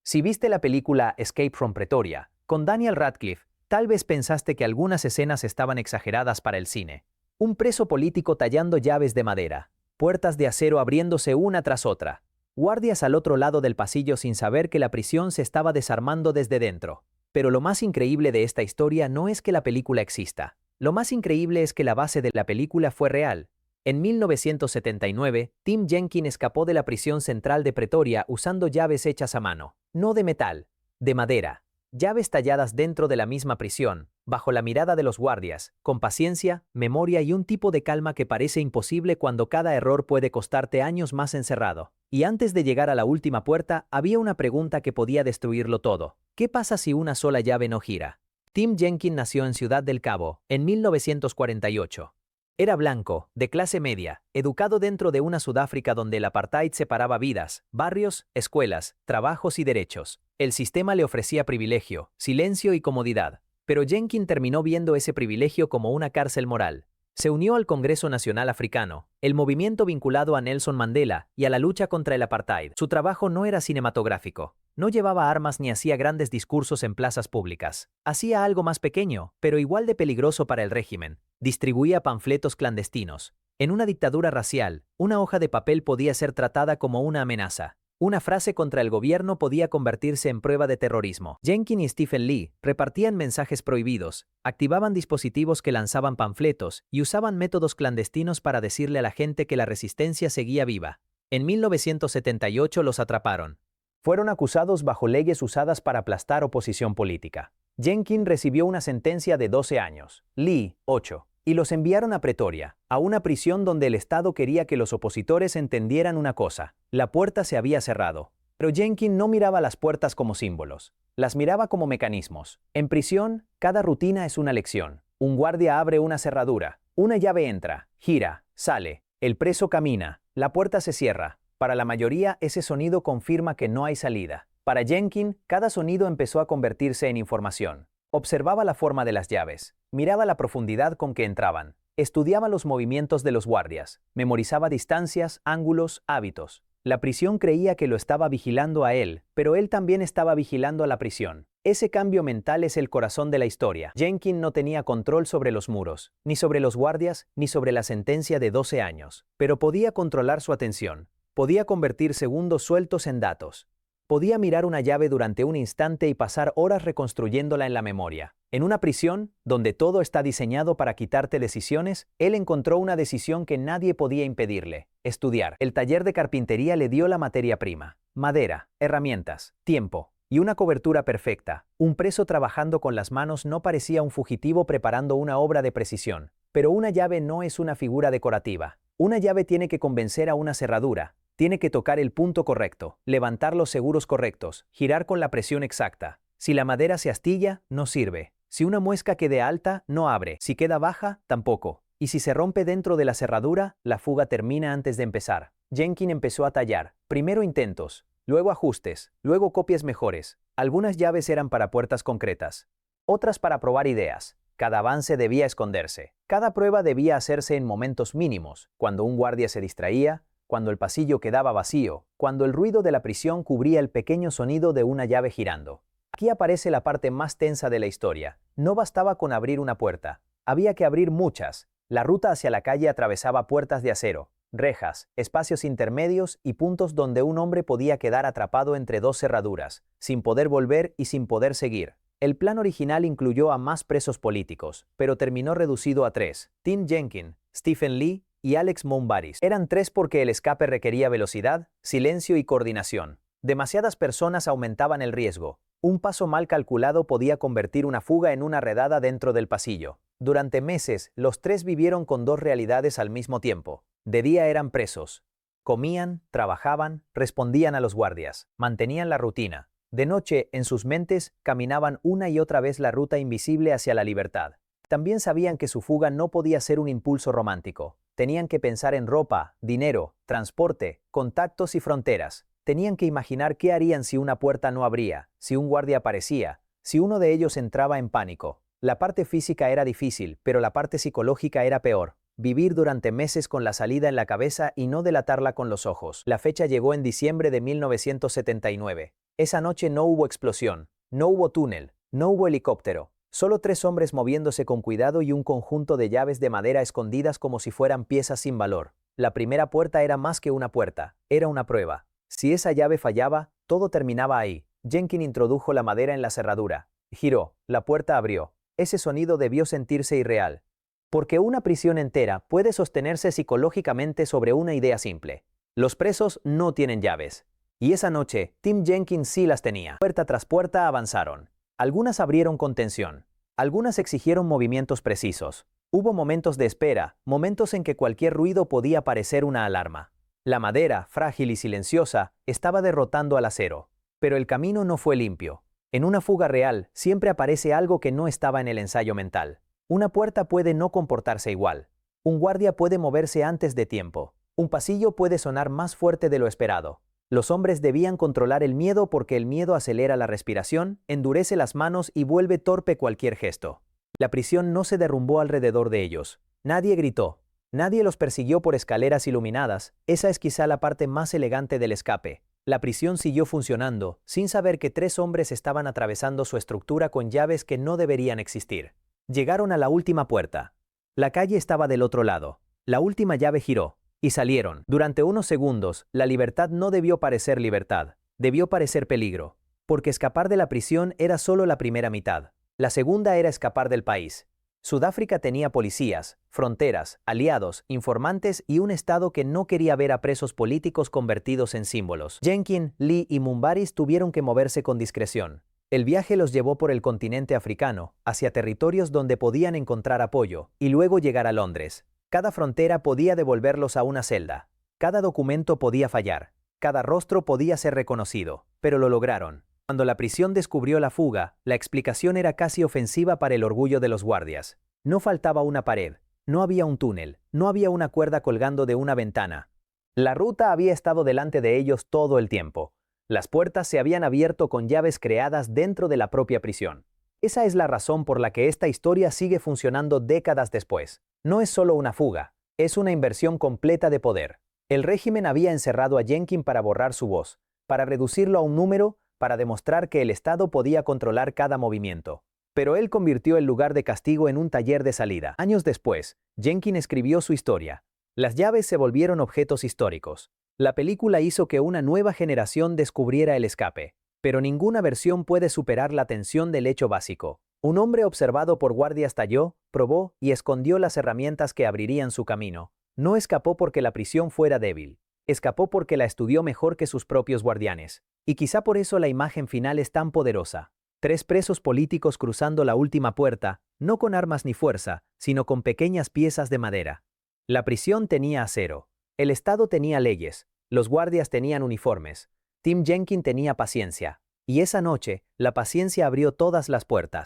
Si viste la película Escape from Pretoria, con Daniel Radcliffe, tal vez pensaste que algunas escenas estaban exageradas para el cine. Un preso político tallando llaves de madera, puertas de acero abriéndose una tras otra, guardias al otro lado del pasillo sin saber que la prisión se estaba desarmando desde dentro. Pero lo más increíble de esta historia no es que la película exista. Lo más increíble es que la base de la película fue real. En 1979, Tim Jenkins escapó de la prisión central de Pretoria usando llaves hechas a mano, no de metal, de madera. Llaves talladas dentro de la misma prisión, bajo la mirada de los guardias, con paciencia, memoria y un tipo de calma que parece imposible cuando cada error puede costarte años más encerrado. Y antes de llegar a la última puerta, había una pregunta que podía destruirlo todo. ¿Qué pasa si una sola llave no gira? Tim Jenkins nació en Ciudad del Cabo, en 1948. Era blanco, de clase media, educado dentro de una Sudáfrica donde el apartheid separaba vidas, barrios, escuelas, trabajos y derechos. El sistema le ofrecía privilegio, silencio y comodidad, pero Jenkins terminó viendo ese privilegio como una cárcel moral. Se unió al Congreso Nacional Africano, el movimiento vinculado a Nelson Mandela y a la lucha contra el apartheid. Su trabajo no era cinematográfico. No llevaba armas ni hacía grandes discursos en plazas públicas. Hacía algo más pequeño, pero igual de peligroso para el régimen. Distribuía panfletos clandestinos. En una dictadura racial, una hoja de papel podía ser tratada como una amenaza. Una frase contra el gobierno podía convertirse en prueba de terrorismo. Jenkins y Stephen Lee repartían mensajes prohibidos, activaban dispositivos que lanzaban panfletos y usaban métodos clandestinos para decirle a la gente que la resistencia seguía viva. En 1978 los atraparon. Fueron acusados bajo leyes usadas para aplastar oposición política. Jenkins recibió una sentencia de 12 años, Lee, 8, y los enviaron a Pretoria, a una prisión donde el Estado quería que los opositores entendieran una cosa: la puerta se había cerrado. Pero Jenkins no miraba las puertas como símbolos, las miraba como mecanismos. En prisión, cada rutina es una lección. Un guardia abre una cerradura, una llave entra, gira, sale, el preso camina, la puerta se cierra. Para la mayoría, ese sonido confirma que no hay salida. Para Jenkins, cada sonido empezó a convertirse en información. Observaba la forma de las llaves, miraba la profundidad con que entraban, estudiaba los movimientos de los guardias, memorizaba distancias, ángulos, hábitos. La prisión creía que lo estaba vigilando a él, pero él también estaba vigilando a la prisión. Ese cambio mental es el corazón de la historia. Jenkins no tenía control sobre los muros, ni sobre los guardias, ni sobre la sentencia de 12 años, pero podía controlar su atención. Podía convertir segundos sueltos en datos. Podía mirar una llave durante un instante y pasar horas reconstruyéndola en la memoria. En una prisión, donde todo está diseñado para quitarte decisiones, él encontró una decisión que nadie podía impedirle: estudiar. El taller de carpintería le dio la materia prima: madera, herramientas, tiempo y una cobertura perfecta. Un preso trabajando con las manos no parecía un fugitivo preparando una obra de precisión. Pero una llave no es una figura decorativa. Una llave tiene que convencer a una cerradura. Tiene que tocar el punto correcto, levantar los seguros correctos, girar con la presión exacta. Si la madera se astilla, no sirve. Si una muesca queda alta, no abre. Si queda baja, tampoco. Y si se rompe dentro de la cerradura, la fuga termina antes de empezar. Jenkins empezó a tallar. Primero intentos, luego ajustes, luego copias mejores. Algunas llaves eran para puertas concretas, otras para probar ideas. Cada avance debía esconderse. Cada prueba debía hacerse en momentos mínimos, cuando un guardia se distraía, cuando el pasillo quedaba vacío, cuando el ruido de la prisión cubría el pequeño sonido de una llave girando. Aquí aparece la parte más tensa de la historia. No bastaba con abrir una puerta. Había que abrir muchas. La ruta hacia la calle atravesaba puertas de acero, rejas, espacios intermedios y puntos donde un hombre podía quedar atrapado entre dos cerraduras, sin poder volver y sin poder seguir. El plan original incluyó a más presos políticos, pero terminó reducido a 3: Tim Jenkins, Stephen Lee y Alex Moumbaris. Eran 3 porque el escape requería velocidad, silencio y coordinación. Demasiadas personas aumentaban el riesgo. Un paso mal calculado podía convertir una fuga en una redada dentro del pasillo. Durante meses, los 3 vivieron con 2 realidades al mismo tiempo. De día eran presos. Comían, trabajaban, respondían a los guardias, mantenían la rutina. De noche, en sus mentes, caminaban una y otra vez la ruta invisible hacia la libertad. También sabían que su fuga no podía ser un impulso romántico. Tenían que pensar en ropa, dinero, transporte, contactos y fronteras. Tenían que imaginar qué harían si una puerta no abría, si un guardia aparecía, si uno de ellos entraba en pánico. La parte física era difícil, pero la parte psicológica era peor. Vivir durante meses con la salida en la cabeza y no delatarla con los ojos. La fecha llegó en diciembre de 1979. Esa noche no hubo explosión, no hubo túnel, no hubo helicóptero. Solo 3 hombres moviéndose con cuidado y un conjunto de llaves de madera escondidas como si fueran piezas sin valor. La primera puerta era más que una puerta, era una prueba. Si esa llave fallaba, todo terminaba ahí. Jenkins introdujo la madera en la cerradura. Giró, la puerta abrió. Ese sonido debió sentirse irreal. Porque una prisión entera puede sostenerse psicológicamente sobre una idea simple. Los presos no tienen llaves. Y esa noche, Tim Jenkins sí las tenía. Puerta tras puerta avanzaron. Algunas abrieron con tensión. Algunas exigieron movimientos precisos. Hubo momentos de espera, momentos en que cualquier ruido podía parecer una alarma. La madera, frágil y silenciosa, estaba derrotando al acero. Pero el camino no fue limpio. En una fuga real, siempre aparece algo que no estaba en el ensayo mental. Una puerta puede no comportarse igual. Un guardia puede moverse antes de tiempo. Un pasillo puede sonar más fuerte de lo esperado. Los hombres debían controlar el miedo porque el miedo acelera la respiración, endurece las manos y vuelve torpe cualquier gesto. La prisión no se derrumbó alrededor de ellos. Nadie gritó. Nadie los persiguió por escaleras iluminadas. Esa es quizá la parte más elegante del escape. La prisión siguió funcionando, sin saber que 3 hombres estaban atravesando su estructura con llaves que no deberían existir. Llegaron a la última puerta. La calle estaba del otro lado. La última llave giró. Y salieron. Durante unos segundos, la libertad no debió parecer libertad, debió parecer peligro. Porque escapar de la prisión era solo la primera mitad. La segunda era escapar del país. Sudáfrica tenía policías, fronteras, aliados, informantes y un Estado que no quería ver a presos políticos convertidos en símbolos. Jenkins, Lee y Mumbaris tuvieron que moverse con discreción. El viaje los llevó por el continente africano, hacia territorios donde podían encontrar apoyo, y luego llegar a Londres. Cada frontera podía devolverlos a una celda. Cada documento podía fallar. Cada rostro podía ser reconocido. Pero lo lograron. Cuando la prisión descubrió la fuga, la explicación era casi ofensiva para el orgullo de los guardias. No faltaba una pared. No había un túnel. No había una cuerda colgando de una ventana. La ruta había estado delante de ellos todo el tiempo. Las puertas se habían abierto con llaves creadas dentro de la propia prisión. Esa es la razón por la que esta historia sigue funcionando décadas después. No es solo una fuga, es una inversión completa de poder. El régimen había encerrado a Jenkins para borrar su voz, para reducirlo a un número, para demostrar que el Estado podía controlar cada movimiento. Pero él convirtió el lugar de castigo en un taller de salida. Años después, Jenkins escribió su historia. Las llaves se volvieron objetos históricos. La película hizo que una nueva generación descubriera el escape. Pero ninguna versión puede superar la tensión del hecho básico. Un hombre observado por guardias talló, probó y escondió las herramientas que abrirían su camino. No escapó porque la prisión fuera débil. Escapó porque la estudió mejor que sus propios guardianes. Y quizá por eso la imagen final es tan poderosa. 3 presos políticos cruzando la última puerta, no con armas ni fuerza, sino con pequeñas piezas de madera. La prisión tenía acero. El Estado tenía leyes. Los guardias tenían uniformes. Tim Jenkins tenía paciencia. Y esa noche, la paciencia abrió todas las puertas.